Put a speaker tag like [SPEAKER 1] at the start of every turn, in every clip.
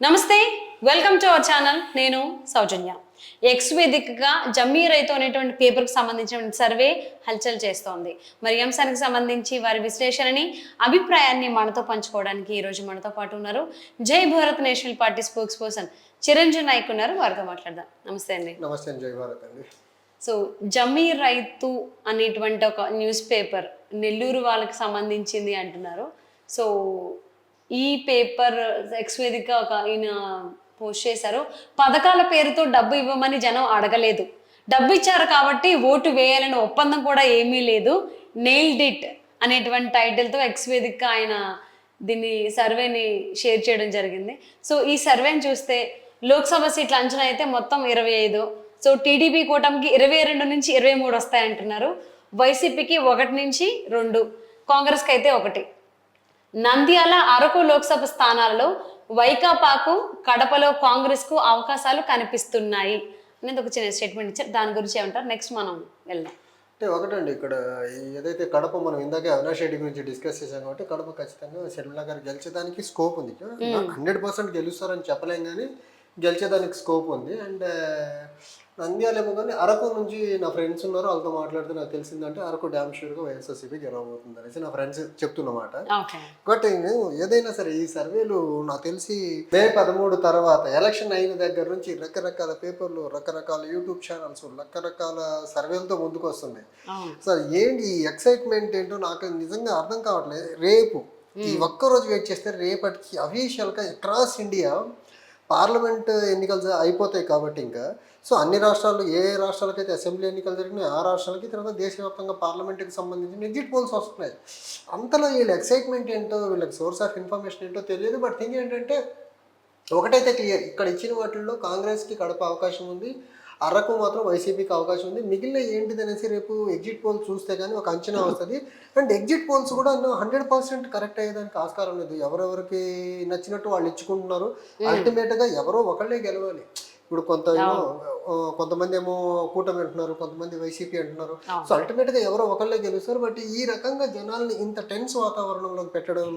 [SPEAKER 1] నమస్తే, welcome to our channel. నేను సౌజన్య. X వేదికగా జమ్మీ రైతు అనేటువంటి పేపర్కి సంబంధించిన సర్వే హల్చల్ చేస్తోంది. మరి ఈ అంశానికి సంబంధించి వారి విశ్లేషణని, అభిప్రాయాన్ని మనతో పంచుకోవడానికి ఈరోజు మనతో పాటు ఉన్నారు Jai Bharat National Party spokesperson Chiranjeevi Nayak ఉన్నారు. వారితో మాట్లాడదాం. నమస్తే అండి.
[SPEAKER 2] నమస్తే. జై భారత్ అండి.
[SPEAKER 1] సో జమ్మీ రైతు అనేటువంటి ఒక న్యూస్ పేపర్ నెల్లూరు వాళ్ళకి సంబంధించింది అంటున్నారు. సో ఈ పేపర్ ఎక్స్ వేదిక ఒక ఈయన పోస్ట్ చేశారు. పథకాల పేరుతో డబ్బు ఇవ్వమని జనం అడగలేదు, డబ్బు ఇచ్చారు కాబట్టి ఓటు వేయాలని ఒప్పందం కూడా ఏమీ లేదు, నెయిల్డ్ ఇట్ అనేటువంటి టైటిల్తో ఎక్స్ వేదిక ఆయన దీన్ని సర్వేని షేర్ చేయడం జరిగింది. సో ఈ సర్వేని చూస్తే లోక్సభ సీట్ల అంచనా అయితే మొత్తం 25. సో టీడీపీ కూటమికి 22 నుంచి 23 వస్తాయంటున్నారు. వైసీపీకి 1 నుంచి 2, కాంగ్రెస్కి అయితే 1. నంద్యాల, అరకు లోక్సభ స్థానాలలో వైకాపాకు, కడపలో కాంగ్రెస్కు అవకాశాలు కనిపిస్తున్నాయి అనేది ఒక చిన్న స్టేట్మెంట్ ఇచ్చారు. దాని గురించి ఏమంటారు? నెక్స్ట్ మనం వెళ్దాం.
[SPEAKER 2] అంటే ఒకటండి, ఇక్కడ ఏదైతే కడప మనం ఇందాకే అవినాష్ రెడ్డి గురించి డిస్కస్ చేశాం కాబట్టి కడప ఖచ్చితంగా షర్మిల గారు గెలిచేదానికి స్కోప్ ఉంది. 100% గెలుస్తారని చెప్పలేం కానీ గెలిచేదానికి స్కోప్ ఉంది. అండ్ నంద్యాలేమో కానీ అరకు నుంచి నా ఫ్రెండ్స్ ఉన్నారు, వాళ్ళతో మాట్లాడితే నాకు తెలిసిందంటే అరకు డ్యామ్ షూర్గా వైఎస్ఆర్సీపీ గెలవబోతుంది అనేసి నా ఫ్రెండ్స్ చెప్తున్నమాట. బట్ ఏదైనా సరే ఈ సర్వేలు నాకు తెలిసి మే 13 తర్వాత ఎలక్షన్ అయిన దగ్గర నుంచి రకరకాల పేపర్లు, రకరకాల యూట్యూబ్ ఛానల్స్, రకరకాల సర్వేలతో ముందుకు వస్తున్నాయి. సో ఏంటి ఈ ఎక్సైట్మెంట్ ఏంటో నాకు నిజంగా అర్థం కావట్లేదు. రేపు ఈ ఒక్కరోజు వెయిట్ చేస్తే రేపటికి అఫీషియల్గా అక్రాస్ ఇండియా పార్లమెంట్ ఎన్నికలు అయిపోతాయి కాబట్టి ఇంకా సో అన్ని రాష్ట్రాలు, ఏ రాష్ట్రాలకైతే అసెంబ్లీ ఎన్నికలు జరిగినాయి ఆ రాష్ట్రాలకి, తర్వాత దేశవ్యాప్తంగా పార్లమెంట్కి సంబంధించిన ఎగ్జిట్ పోల్స్ వస్తున్నాయి. అంతలో వీళ్ళ ఎక్సైట్మెంట్ ఏంటో, వీళ్ళకి సోర్స్ ఆఫ్ ఇన్ఫర్మేషన్ ఏంటో తెలియదు. బట్ థింగ్ ఏంటంటే ఒకటైతే క్లియర్, ఇక్కడ ఇచ్చిన వాటిల్లో కాంగ్రెస్కి కడప అవకాశం ఉంది, అరకు మాత్రం వైసీపీకి అవకాశం ఉంది. మిగిలిన ఏంటిది అనేసి రేపు ఎగ్జిట్ పోల్స్ చూస్తే కానీ ఒక అంచనా వస్తుంది. అండ్ ఎగ్జిట్ పోల్స్ కూడా 100% కరెక్ట్ అయ్యేదానికి ఆస్కారం లేదు. ఎవరెవరికి నచ్చినట్టు వాళ్ళు ఇచ్చుకుంటున్నారు. అల్టిమేట్గా ఎవరో ఒకళ్ళే గెలవాలి. ఇప్పుడు కొంతమంది ఏమో కూటమి అంటున్నారు, కొంతమంది వైసీపీ అంటున్నారు. సో అల్టిమేట్గా ఎవరో ఒకళ్ళే గెలుస్తారు. బట్ ఈ రకంగా జనాల్ని ఇంత టెన్స్ వాతావరణంలో పెట్టడం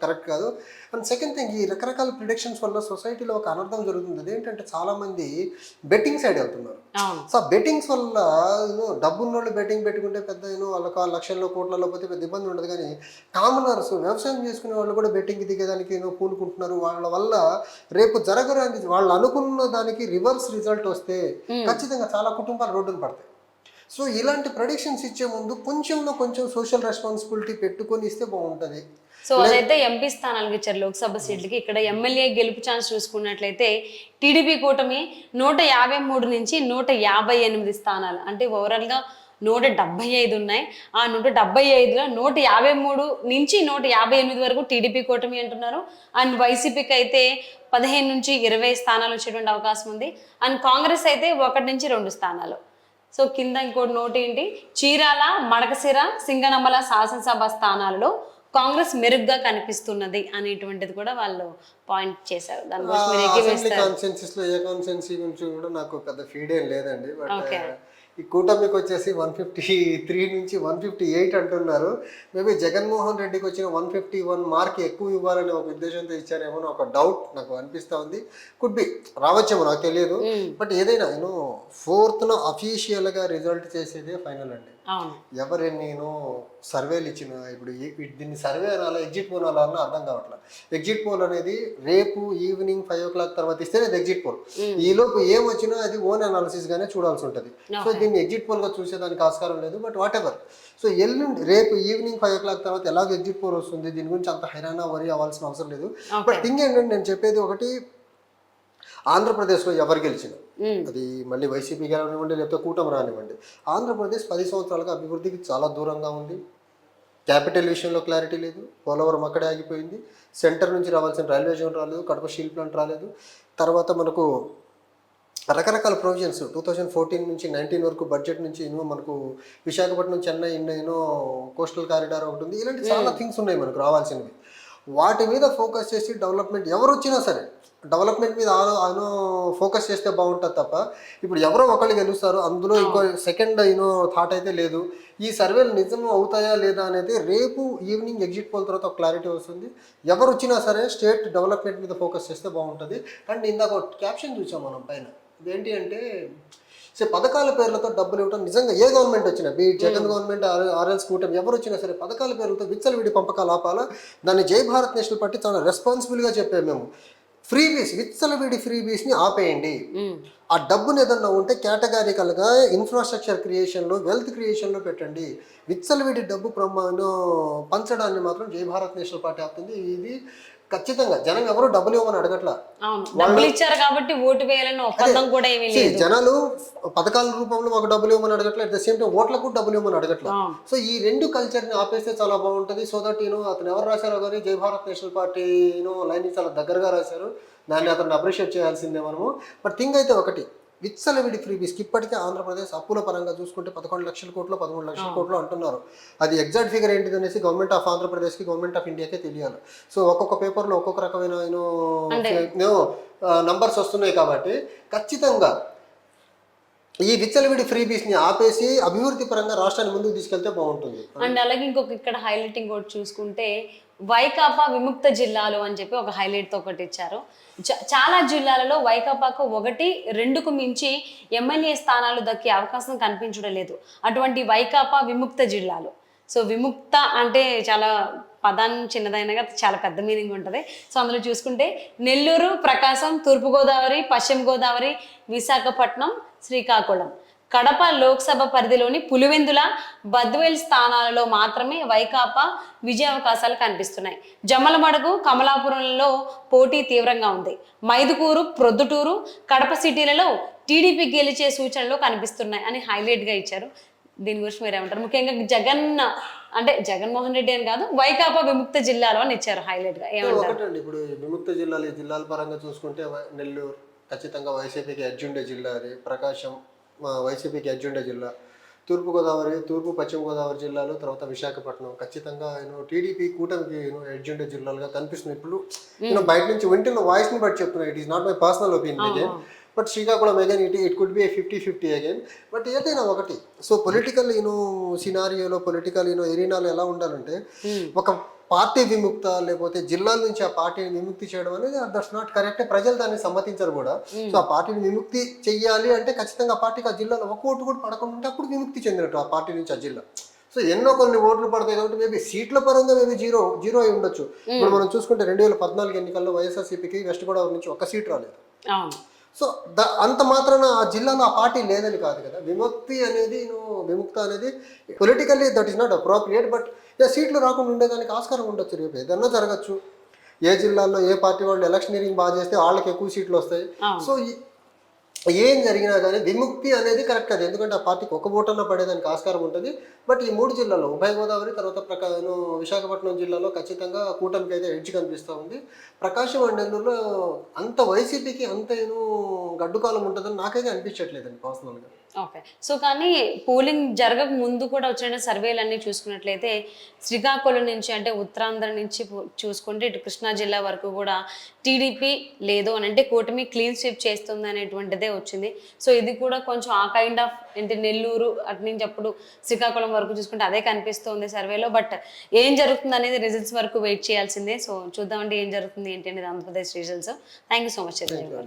[SPEAKER 2] కరెక్ట్ కాదు. అండ్ సెకండ్ థింగ్, ఈ రకరకాల ప్రిడిక్షన్స్ వల్ల సొసైటీలో ఒక అనర్థం జరుగుతుంది. అదేంటంటే చాలా మంది బెట్టింగ్ సైడ్ వెళ్తున్నారు. సో బెట్టింగ్స్ వల్ల డబ్బున్న వాళ్ళు బెట్టింగ్ పెట్టుకుంటే పెద్ద వాళ్ళకి లక్షల్లో కోట్లలో పోతే పెద్ద ఇబ్బంది ఉండదు. కానీ కామనర్స్, వ్యవసాయం చేసుకునే వాళ్ళు కూడా బెట్టింగ్కి దిగేదానికి పూనుకుంటున్నారు. వాళ్ళ వల్ల రేపు జరగరాని, వాళ్ళు అనుకున్న దానికి రివర్స్ రిజల్ట్ వస్తే ఖచ్చితంగా చాలా కుటుంబాలు రోడ్డును పడతాయి. సో ఇలాంటి ప్రొడిక్షన్స్ ఇచ్చే ముందు కొంచెం సోషల్ రెస్పాన్సిబిలిటీ పెట్టుకొని ఇస్తే బాగుంటుంది.
[SPEAKER 1] సో అదైతే ఎంపీ స్థానాలకు ఇచ్చారు లోక్సభ సీట్లకి. ఇక్కడ ఎమ్మెల్యే గెలుపు ఛాన్స్ చూసుకున్నట్లయితే టీడీపీ కూటమి 153 నుంచి 158 స్థానాలు, అంటే ఓవరాల్గా 175 ఉన్నాయి. ఆ 175లో 153 నుంచి 158 వరకు టీడీపీ కూటమి అంటున్నారు. అండ్ వైసీపీకి అయితే 15 నుంచి 20 స్థానాలు వచ్చేటువంటి అవకాశం ఉంది. అండ్ కాంగ్రెస్ అయితే 1 నుంచి 2 స్థానాలు. సో కింద ఇంకోటి నోట్ ఏంటి, చీరాల, మడకసిర, సింగనమల శాసనసభ స్థానాలలో కాంగ్రెస్ మెరుగ్గా కనిపిస్తున్నది అనేటువంటిది కూడా వాళ్ళు పాయింట్ చేశారు. దాని గురించి
[SPEAKER 2] కాన్సెన్సస్ లో ఏ కాన్సెన్సీ గురించి కూడా నాకు పెద్ద ఫీడ్ ఏం లేదండి. బట్ ఈ కూటమికి వచ్చేసి 153 నుంచి 158 అంటున్నారు. మేబీ జగన్మోహన్ రెడ్డికి వచ్చిన 151 మార్క్ ఎక్కువ ఇవ్వాలనే ఒక ఉద్దేశంతో ఇచ్చారేమో ఒక డౌట్ నాకు అనిపిస్తూ ఉంది. కుడ్ బి, రావచ్చేమో, నాకు తెలియదు. బట్ ఏదైనా 4th అఫీషియల్గా రిజల్ట్ చేసేదే ఫైనల్ అండి. ఎవరెన్ని సర్వేలు ఇచ్చిన, ఇప్పుడు దీన్ని సర్వే అనాలా ఎగ్జిట్ పోల్ అనాలని అర్థం కావట్లేదు. ఎగ్జిట్ పోల్ అనేది రేపు ఈవినింగ్ 5 o'clock తర్వాత ఇస్తేనే అది ఎగ్జిట్ పోల్. ఈ లోపు ఏమొచ్చినా అది ఓన్ అనాలిసిస్ గానే చూడాల్సి ఉంటుంది. సో దీన్ని ఎగ్జిట్ పోల్ గా చూసేదానికి ఆస్కారం లేదు. బట్ వాట్ ఎవర్, సో రేపు ఈవినింగ్ 5 o'clock తర్వాత ఎలాగో ఎగ్జిట్ పోల్ వస్తుంది, దీని గురించి అంత హైరానా వరి అవ్వాల్సిన అవసరం లేదు. బట్ థింగ్ ఏంటంటే నేను చెప్పేది ఒకటి, ఆంధ్రప్రదేశ్లో ఎవరు గెలిచిన, అది మళ్ళీ వైసీపీ రానివ్వండి లేకపోతే కూటమి రానివ్వండి, ఆంధ్రప్రదేశ్ 10 సంవత్సరాలుగా అభివృద్ధికి చాలా దూరంగా ఉంది. క్యాపిటల్ విషయంలో క్లారిటీ లేదు, పోలవరం అక్కడే ఆగిపోయింది, సెంటర్ నుంచి రావాల్సిన రైల్వే జోన్ రాలేదు, కడప స్టీల్ ప్లాంట్ రాలేదు. తర్వాత మనకు రకరకాల ప్రొవిజన్స్ 2014 నుంచి 19 వరకు బడ్జెట్ నుంచి మనకు విశాఖపట్నం, చెన్నై కోస్టల్ కారిడార్ ఒకటి ఉంది. ఇలాంటి చాలా థింగ్స్ ఉన్నాయి మనకు రావాల్సినవి. వాటి మీద ఫోకస్ చేసి డెవలప్మెంట్ ఎవరు వచ్చినా సరే డెవలప్మెంట్ మీద ఫోకస్ చేస్తే బాగుంటుంది తప్ప ఇప్పుడు ఎవరో ఒకళ్ళు గెలుస్తారు అందులో ఇంకో సెకండ్ థాట్ అయితే లేదు. ఈ సర్వేలు నిజం అవుతాయా లేదా అనేది రేపు ఈవినింగ్ ఎగ్జిట్ పోల్ తర్వాత ఒక క్లారిటీ వస్తుంది. ఎవరు వచ్చినా సరే స్టేట్ డెవలప్మెంట్ మీద ఫోకస్ చేస్తే బాగుంటుంది. అండ్ ఇందాక క్యాప్షన్ చూసాం మనం పైన, ఇదేంటి అంటే పథకాల పేర్లతో డబ్బులు ఇవ్వడం నిజంగా ఏ గవర్నమెంట్ వచ్చినా జగన్ గవర్నమెంట్ ఆర్ఎల్స్ కూటమి ఎవరు వచ్చినా సరే పథకాల పేర్లతో విచ్చలవిడి పంపకాలు ఆపాలా. దాన్ని జై భారత్ నేషనల్ పార్టీ చాలా రెస్పాన్సిబుల్గా చెప్పాము మేము. ఫ్రీబీస్ విచ్చలవిడి ఫ్రీబీస్ని ఆపేయండి. ఆ డబ్బుని ఏదన్నా ఉంటే కేటగారికల్గా ఇన్ఫ్రాస్ట్రక్చర్ క్రియేషన్లో వెల్త్ క్రియేషన్లో పెట్టండి. విచ్చలవిడి డబ్బు పంచడాన్ని మాత్రం జై భారత్ నేషనల్ పార్టీ ఆపుతుంది. ఇది ఖచ్చితంగా జనం ఎవరు డబ్బులు ఇవ్వమని అడగట్లా,
[SPEAKER 1] డబ్బులు ఇచ్చారు కాబట్టి ఓటు వేయాలని ఒప్పందం కూడా ఏమీ లేదు.
[SPEAKER 2] జనాలు పథకాల రూపంలో మాకు డబ్బులు ఇవ్వమని అడగట్లా, అట్ ద సేమ్ టైం ఓట్లకు డబ్బులు ఇవ్వమని అడగట్లా. సో ఈ రెండు కల్చర్ని ఆపేస్తే చాలా బాగుంటుంది. సో దట్ అతను ఎవరు రాశారో కానీ జై భారత్ నేషనల్ పార్టీ లైన్ చాలా దగ్గరగా రాశారు. దాన్ని అతను అప్రిషియేట్ చేయాల్సిందే మనము. బట్ థింగ్ అయితే ఒకటి, విచ్చలవిడి ఫ్రీబీస్కి ఇప్పటికే ఆంధ్రప్రదేశ్ అప్పుల పరంగా చూసుకుంటే 11 లక్షల కోట్లు 13 లక్షల కోట్లు అంటున్నారు. అది ఎగ్జాక్ట్ ఫిగర్ ఏంటిది అనేసి గవర్నమెంట్ ఆఫ్ ఆంధ్రప్రదేశ్కి గవర్నమెంట్ ఆఫ్ ఇండియాకే తెలియాలి. సో ఒక్కొక్క పేపర్లో ఒక్కొక్క రకమైన నంబర్స్ వస్తున్నాయి కాబట్టి ఖచ్చితంగా ఈ విచ్చలవిడి ఫ్రీబీస్ని ఆపేసి అభివృద్ధి పరంగా రాష్ట్రాన్ని ముందుకు తీసుకెళ్తే బాగుంటుంది.
[SPEAKER 1] అండ్ అలాగే ఇంకొక ఇక్కడ హైలైటింగ్ ఒకటి చూసుకుంటే వైకాపా విముక్త జిల్లాలు అని చెప్పి ఒక హైలైట్తో ఒకటి ఇచ్చారు. చాలా జిల్లాలలో వైకాపాకు 1-2కు మించి ఎమ్మెల్యే స్థానాలు దక్కే అవకాశం కనిపించడం లేదు. అటువంటి వైకాపా విముక్త జిల్లాలు. సో విముక్త అంటే చాలా పదాన్ని చిన్నదైనగా చాలా పెద్ద మీనింగ్ ఉంటుంది. సో అందులో చూసుకుంటే నెల్లూరు, ప్రకాశం, తూర్పుగోదావరి, పశ్చిమ గోదావరి, విశాఖపట్నం, శ్రీకాకుళం, కడప లోక్సభ పరిధిలోని పులివెందుల, బద్వేల్ స్థానాలలో మాత్రమే వైకాపా విజయావకాశాలు కనిపిస్తున్నాయి. జమ్మలమడుగు, కమలాపురంలో పోటీ తీవ్రంగా ఉంది. మైదుకూరు, ప్రొద్దుటూరు, కడప సిటీలలో టీడీపీ గెలిచే సూచనలు కనిపిస్తున్నాయి అని హైలైట్గా ఇచ్చారు. దీని గురించి మీరు ఏమంటారు? ముఖ్యంగా జగన్మోహన్ రెడ్డి అని కాదు, వైకాపా విముక్త జిల్లాలో అని ఇచ్చారు హైలైట్గా.
[SPEAKER 2] ఒకటండి, ఇప్పుడు విముక్త జిల్లాలు ఈ జిల్లాల పరంగా చూసుకుంటే నెల్లూరు ఖచ్చితంగా వైసీపీకి ఎడ్జ్ ఉండే జిల్లా, అది ప్రకాశం వైసీపీకి ఎడ్జ్ ఉండే జిల్లా, తూర్పు పశ్చిమ గోదావరి జిల్లాలో, తర్వాత విశాఖపట్నం ఖచ్చితంగా టీడీపీ కూటమికి ఎడ్జ్ ఉండే జిల్లాలుగా కనిపిస్తుంది. ఇప్పుడు బయట నుంచి వింటున్న వాయిస్ని బట్టి చెప్తున్నా, it is not my personal opinion again. But Srikakulam again it could be 50-50 again. But ఏదైనా ఒకటి, సో పొలిటికల్ సినారియోలో పొలిటికల్ ఎరీనాలో ఎలా ఉండాలంటే ఒక పార్టీ విముక్త లేకపోతే జిల్లాల నుంచి ఆ పార్టీని విముక్తి చేయడం అనేది దట్స్ నాట్ కరెక్ట్. ప్రజలు దాన్ని సమ్మతించరు కూడా. సో ఆ పార్టీని విముక్తి చెయ్యాలి అంటే ఖచ్చితంగా ఆ పార్టీకి ఆ జిల్లాలో ఒక ఓటు కూడా పడకుండా ఉంటే అప్పుడు విముక్తి చెందినట్టు ఆ పార్టీ నుంచి ఆ జిల్లా. సో ఎన్నో కొన్ని ఓట్లు పడతాయి కాబట్టి మేబీ సీట్ల పరంగా మేబీ జీరో అయి ఉండొచ్చు. ఇప్పుడు మనం చూసుకుంటే 2014 ఎన్నికల్లో వైఎస్ఆర్సీపీకి వెస్ట్ గోదావరి నుంచి ఒక్క సీట్ రాలేదు. సో అంత మాత్రాన ఆ జిల్లాలో ఆ పార్టీ లేదని కాదు కదా. విముక్త అనేది politically that is not appropriate. But సీట్లు రాకుండా ఉండేదానికి ఆస్కారం ఉండొచ్చు. రేపు ఏదన్నా జరగచ్చు. ఏ జిల్లాల్లో ఏ పార్టీ వాళ్ళు ఎలక్షనీరింగ్ బాగా చేస్తే వాళ్ళకి ఎక్కువ సీట్లు వస్తాయి. సో ఏం జరిగినా కానీ విముక్తి అనేది కరెక్ట్ అది, ఎందుకంటే ఆ పార్టీకి ఒక ఓటన్నా పడేదానికి ఆస్కారం ఉంటుంది. బట్ ఈ 3 జిల్లాల్లో ఉభయ గోదావరి తర్వాత విశాఖపట్నం జిల్లాలో ఖచ్చితంగా కూటమికి అయితే ఎడ్జ్ కనిపిస్తూ ఉంది. ప్రకాశం అండ్ నెల్లూరులో అంత వైసీపీకి అంత గడ్డుకాలం ఉంటుందని నాకైతే అనిపించట్లేదండి పర్సనల్గా.
[SPEAKER 1] ఓకే. సో కానీ పోలింగ్ జరగక ముందు కూడా వచ్చిన సర్వేలు అన్నీ చూసుకున్నట్లయితే శ్రీకాకుళం నుంచి అంటే ఉత్తరాంధ్ర నుంచి చూసుకుంటే ఇటు కృష్ణా జిల్లా వరకు కూడా టీడీపీ లేదు అని అంటే కూటమి క్లీన్ స్వీప్ చేస్తుంది అనేటువంటిదే వచ్చింది. సో ఇది కూడా కొంచెం ఆ కైండ్ ఆఫ్ అంటే నెల్లూరు అటు నుంచి అప్పుడు శ్రీకాకుళం వరకు చూసుకుంటే అదే కనిపిస్తుంది సర్వేలో. బట్ ఏం జరుగుతుంది అనేది రిజల్ట్స్ వరకు వెయిట్ చేయాల్సిందే. సో చూద్దామంటే ఏం జరుగుతుంది ఏంటి అనేది Andhra Pradesh results. Thank you so much.